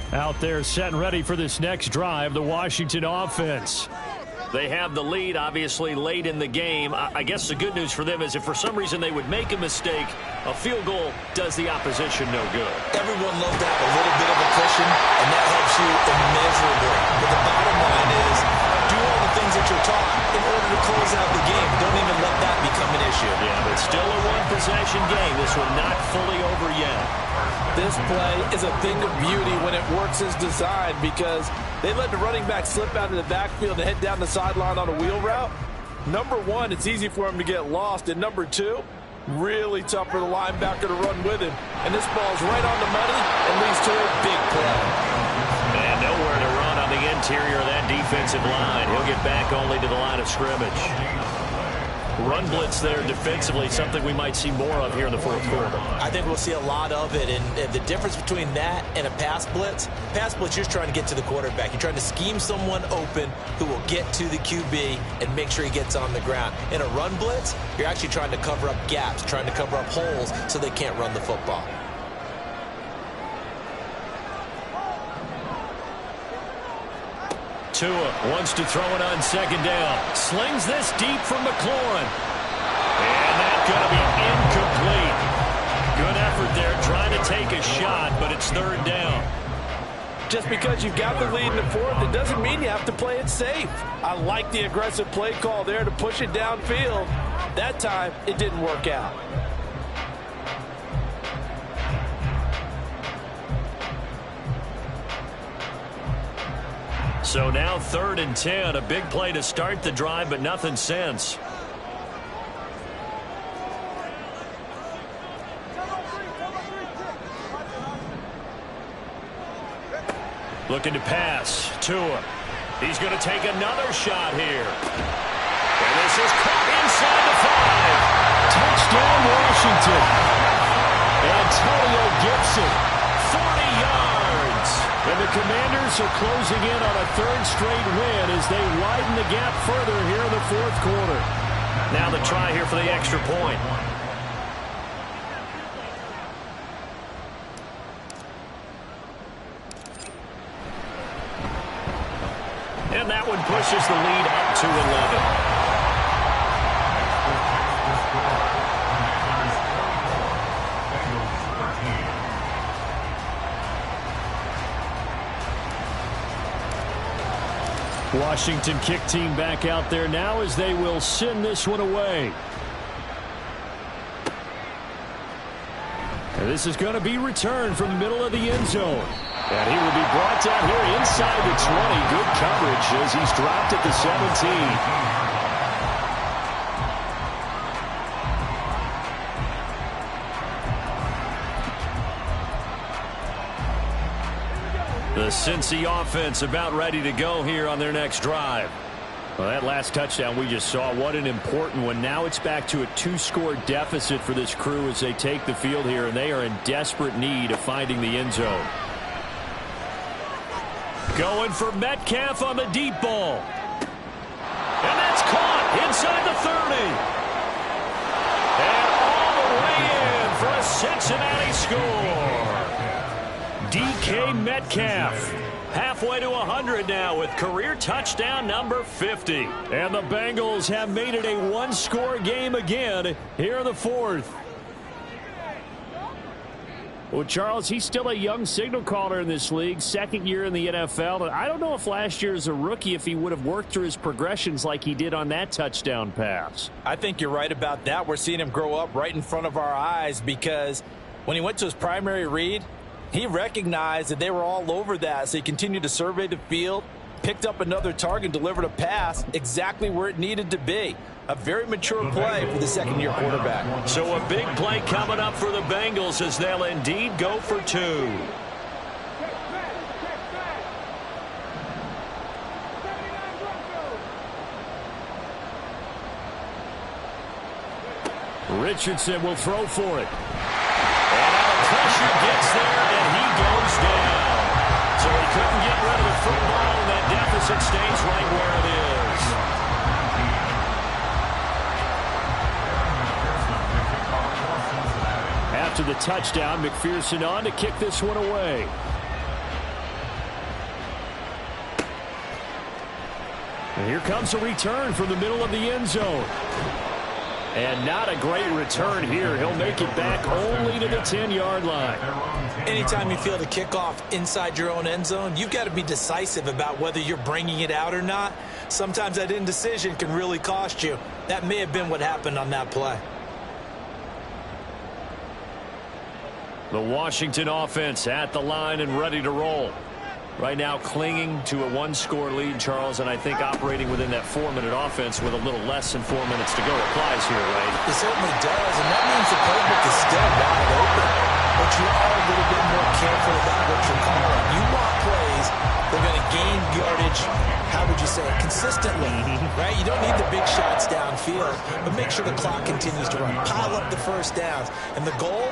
Out there set and ready for this next drive, the Washington offense. They have the lead, obviously, late in the game. I guess the good news for them is if for some reason they would make a mistake, a field goal does the opposition no good. Everyone loves to have a little bit of a cushion, and that helps you immeasurably. But the bottom line is, do all the things that you're taught in order to close out the game. Don't even let that become an issue. Yeah, but still a one-possession game. This one not fully over yet. This play is a thing of beauty when it works as designed because they let the running back slip out of the backfield and head down the sideline on a wheel route. Number one, it's easy for him to get lost. And number two, really tough for the linebacker to run with him. And this ball's right on the money and leads to a big play. And nowhere to run on the interior of that defensive line. He'll get back only to the line of scrimmage. Run blitz there defensively, something we might see more of here in the fourth quarter. I think we'll see a lot of it, and the difference between that and a pass blitz, you're just trying to get to the quarterback. You're trying to scheme someone open who will get to the QB and make sure he gets on the ground. In a run blitz, you're actually trying to cover up gaps, trying to cover up holes so they can't run the football. Tua wants to throw it on second down. Slings this deep from McLaurin. And that's going to be incomplete. Good effort there trying to take a shot, but it's third down. Just because you've got the lead in the fourth, it doesn't mean you have to play it safe. I like the aggressive play call there to push it downfield. That time, it didn't work out. So now 3rd and 10, a big play to start the drive, but nothing since. Looking to pass. Tua. He's going to take another shot here. And this is caught inside the 5. Touchdown, Washington. Antonio Gibson, 40 yards. And the Commanders are closing in on a 3rd straight win as they widen the gap further here in the fourth quarter. Now the try here for the extra point. And that one pushes the lead up to 11. Washington kick team back out there now as they will send this one away. And this is going to be returned from the middle of the end zone. And he will be brought down here inside the 20. Good coverage as he's dropped at the 17. The Cincy offense about ready to go here on their next drive. Well, that last touchdown we just saw, what an important one. Now it's back to a 2-score deficit for this crew as they take the field here, and they are in desperate need of finding the end zone. Going for Metcalf on the deep ball. And that's caught inside the 30. And all the way in for a Cincinnati score. DK Metcalf. Halfway to 100 now with career touchdown number 50. And the Bengals have made it a 1-score game again here in the 4th. Well, Charles, he's still a young signal caller in this league, 2nd year in the NFL. And I don't know if last year as a rookie, if he would have worked through his progressions like he did on that touchdown pass. I think you're right about that. We're seeing him grow up right in front of our eyes because when he went to his primary read, he recognized that they were all over that, so he continued to survey the field, picked up another target, delivered a pass exactly where it needed to be. A very mature play for the 2nd-year quarterback. So a big play coming up for the Bengals as they'll indeed go for 2. Richardson will throw for it. Pressure gets there, and he goes down. So he couldn't get rid of the football, and that deficit stays right where it is. After the touchdown, McPherson on to kick this one away. And here comes a return from the middle of the end zone. And not a great return here. He'll make it back only to the 10-yard line. Anytime you field a kickoff inside your own end zone, you've got to be decisive about whether you're bringing it out or not. Sometimes that indecision can really cost you. That may have been what happened on that play. The Washington offense at the line and ready to roll. Right now clinging to a 1-score lead, Charles, and I think operating within that 4-minute offense with a little less than 4 minutes to go applies here, right? It certainly does, and that means the playbook is still wide open. But you are a little bit more careful about what you're calling. You want plays that are going to gain yardage, how would you say it, consistently, right? You don't need the big shots downfield, but make sure the clock continues to run. Pile up the first downs. And the goal?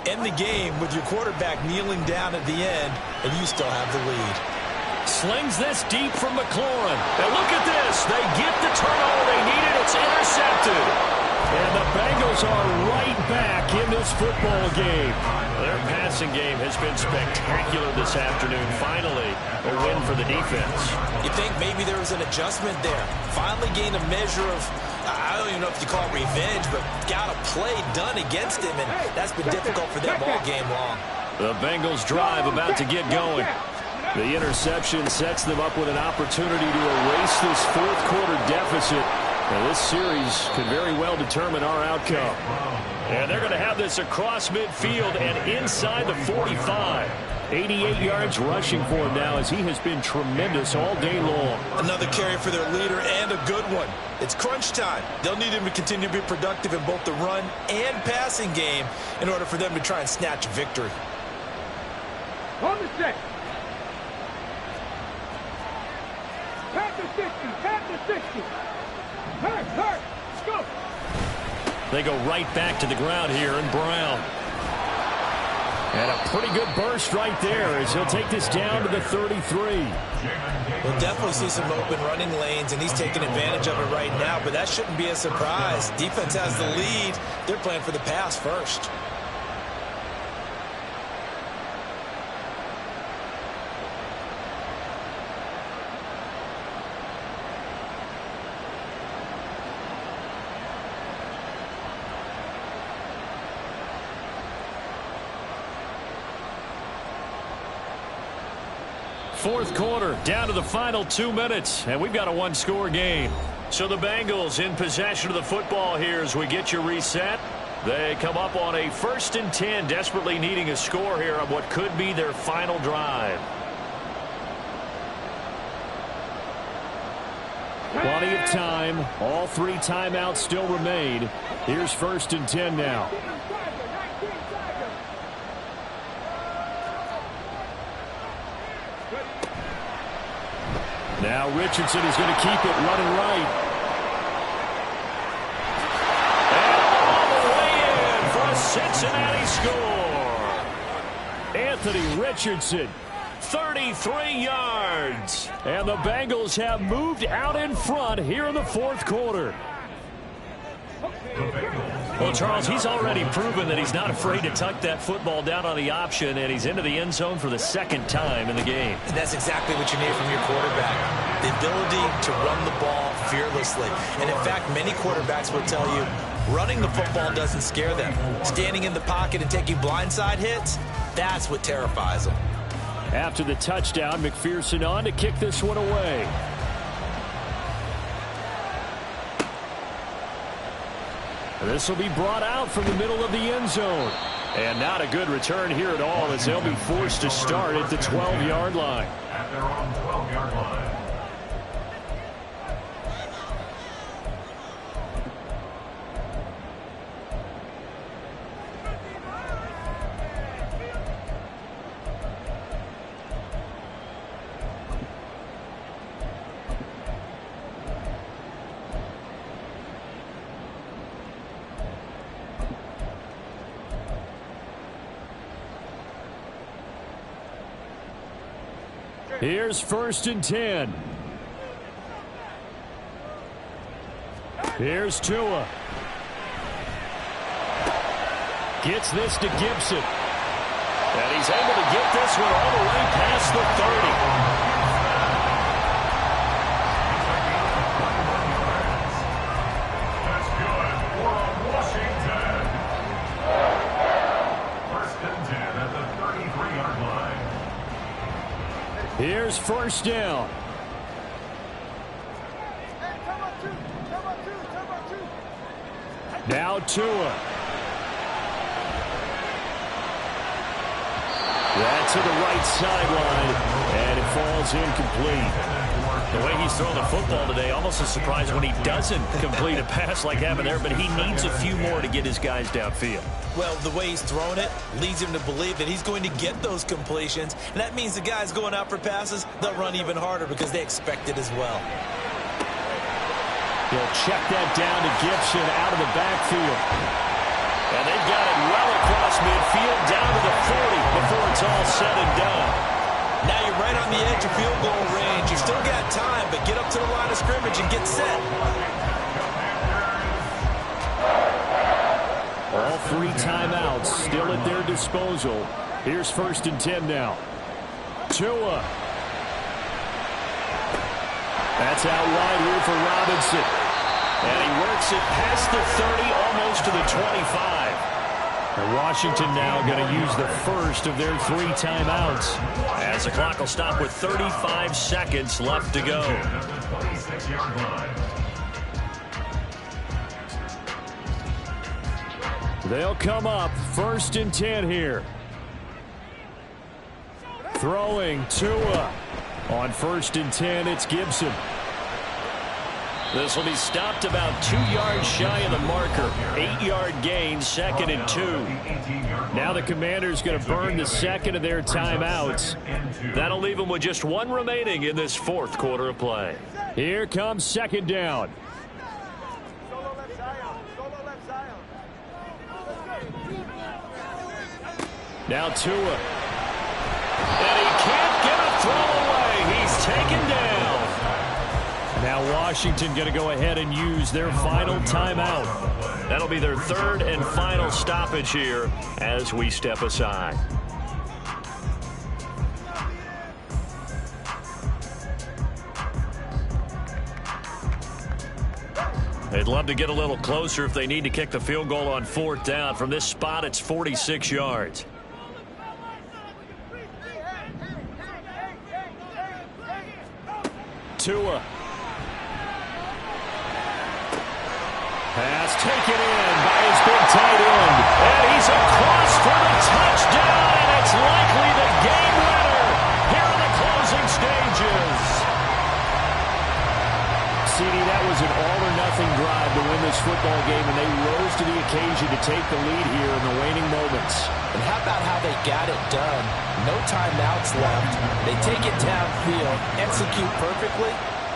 End the game with your quarterback kneeling down at the end, and you still have the lead. Slings this deep from McLaurin. And look at this. They get the turnover they needed. It's intercepted. And the Bengals are right back in this football game. Their passing game has been spectacular this afternoon. Finally, a win for the defense. You think maybe there was an adjustment there. Finally gained a measure of, I don't even know if you call it revenge, but got a play done against him, and that's been difficult for them all game long. The Bengals drive about to get going. The interception sets them up with an opportunity to erase this 4th-quarter deficit. Now, this series could very well determine our outcome. And they're going to have this across midfield and inside the 45. 88 yards rushing for him now as he has been tremendous all day long. Another carry for their leader and a good one. It's crunch time. They'll need him to continue to be productive in both the run and passing game in order for them to try and snatch a victory. On the set. Pat the 60. Pat the 60. Hurt. Let's go. They go right back to the ground here, and Brown. And a pretty good burst right there as he'll take this down to the 33. We'll definitely see some open running lanes, and he's taking advantage of it right now, but that shouldn't be a surprise. Defense has the lead. They're playing for the pass first. Fourth quarter, down to the final 2 minutes, and we've got a 1-score game. So the Bengals in possession of the football here as we get you reset. They come up on a 1st and 10, desperately needing a score here on what could be their final drive. Plenty of time. All 3 timeouts still remain. Here's 1st and 10 now. Now Richardson is going to keep it running right. And all the way in for a Cincinnati score. Anthony Richardson, 33 yards. And the Bengals have moved out in front here in the fourth quarter. Well, Charles, he's already proven that he's not afraid to tuck that football down on the option, and he's into the end zone for the second time in the game. And that's exactly what you need from your quarterback, the ability to run the ball fearlessly. And, in fact, many quarterbacks will tell you running the football doesn't scare them. Standing in the pocket and taking blindside hits, that's what terrifies them. After the touchdown, McPherson on to kick this one away. This will be brought out from the middle of the end zone. And not a good return here at all as they'll be forced to start at the 12-yard line. At their own 12-yard line. Here's 1st and 10. Here's Tua. Gets this to Gibson. And he's able to get this one all the way past the 30. That's good for Washington. 1st and 10 at the 33-yard line. Here's 1st down. Now Tua. That's to the right sideline, and it falls incomplete. The way he's throwing the football today, almost a surprise when he doesn't complete a pass like happened there, but he needs a few more to get his guys downfield. Well, the way he's thrown it leads him to believe that he's going to get those completions, and that means the guys going out for passes, they'll run even harder because they expect it as well. He'll check that down to Gibson out of the backfield. And they've got it well across midfield down to the 40 before it's all said and done. Now you're right on the edge of field goal range. You've still got time, but get up to the line of scrimmage and get set. All 3 timeouts still at their disposal. Here's 1st and 10 now. Tua. That's out wide here for Robinson. And he works it past the 30, almost to the 25. And Washington now going to use the first of their 3 timeouts, as the clock will stop with 35 seconds left to go. They'll come up 1st and 10 here. Throwing Tua. On 1st and 10, it's Gibson. This will be stopped about 2 yards shy of the marker. 8-yard gain, 2nd and 2. Now the Commanders going to burn the second of their timeouts. That'll leave them with just 1 remaining in this 4th quarter of play. Here comes 2nd down. Now Tua. And he can't get a throw away. He's taken down. Now Washington going to go ahead and use their final timeout. That'll be their 3rd and final stoppage here as we step aside. They'd love to get a little closer if they need to kick the field goal on 4th down. From this spot, it's 46 yards. Tua. Pass taken in by his big tight end. And he's across for the touchdown. And it's likely the game winner here in the closing stages. CD, that was an all-or-nothing drive to win this this football game, and they rose to the occasion to take the lead here in the waning moments. And how about how they got it done? No timeouts left. They take it downfield, execute perfectly,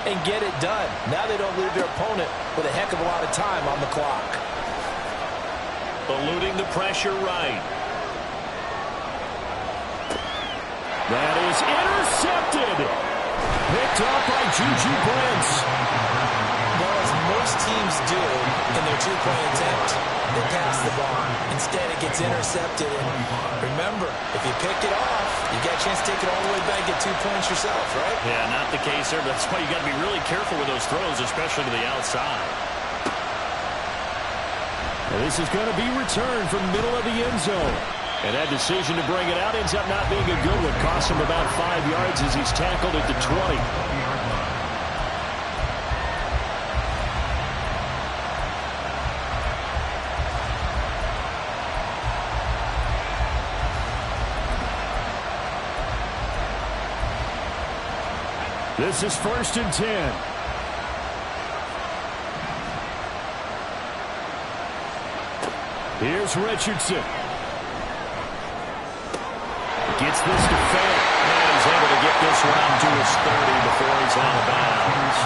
and get it done. Now they don't leave their opponent with a heck of a lot of time on the clock. Eluding the pressure right. That is intercepted. Picked up by Juju Brents. Well, as most teams do in their two-point attempt, they pass the ball. Instead, it gets intercepted. And remember, if you pick it off, you got a chance to take it all the way back, get 2 points yourself, right? Yeah, not the case there. That's why you got to be really careful with those throws, especially to the outside. And this is going to be returned from middle of the end zone. And that decision to bring it out ends up not being a good one. Costs him about 5 yards as he's tackled at the 20. This is 1st and 10. Here's Richardson. Gets this to fail. And he's able to get this one out to his 30 before he's out of bounds.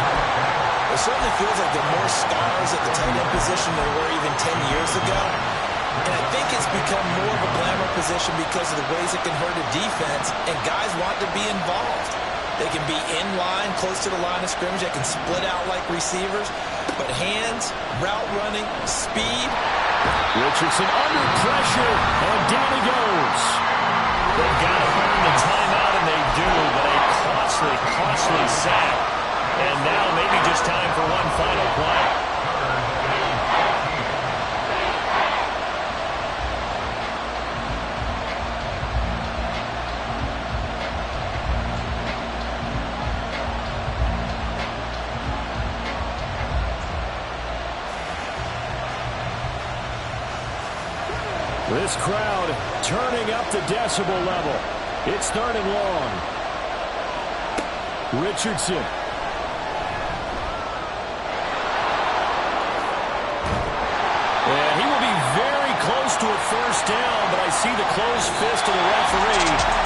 It certainly feels like there are more stars at the tight end position than there were even 10 years ago. And I think it's become more of a glamour position because of the ways it can hurt a defense, and guys want to be involved. They can be in line, close to the line of scrimmage. They can split out like receivers. But hands, route running, speed. Richardson under pressure, and down he goes. They've got to earn the timeout, and they do, but a costly sack. And now maybe just time for one final play. This crowd turning up the decibel level. It's 3rd and long. Richardson. And he will be very close to a 1st down, but I see the closed fist of the referee.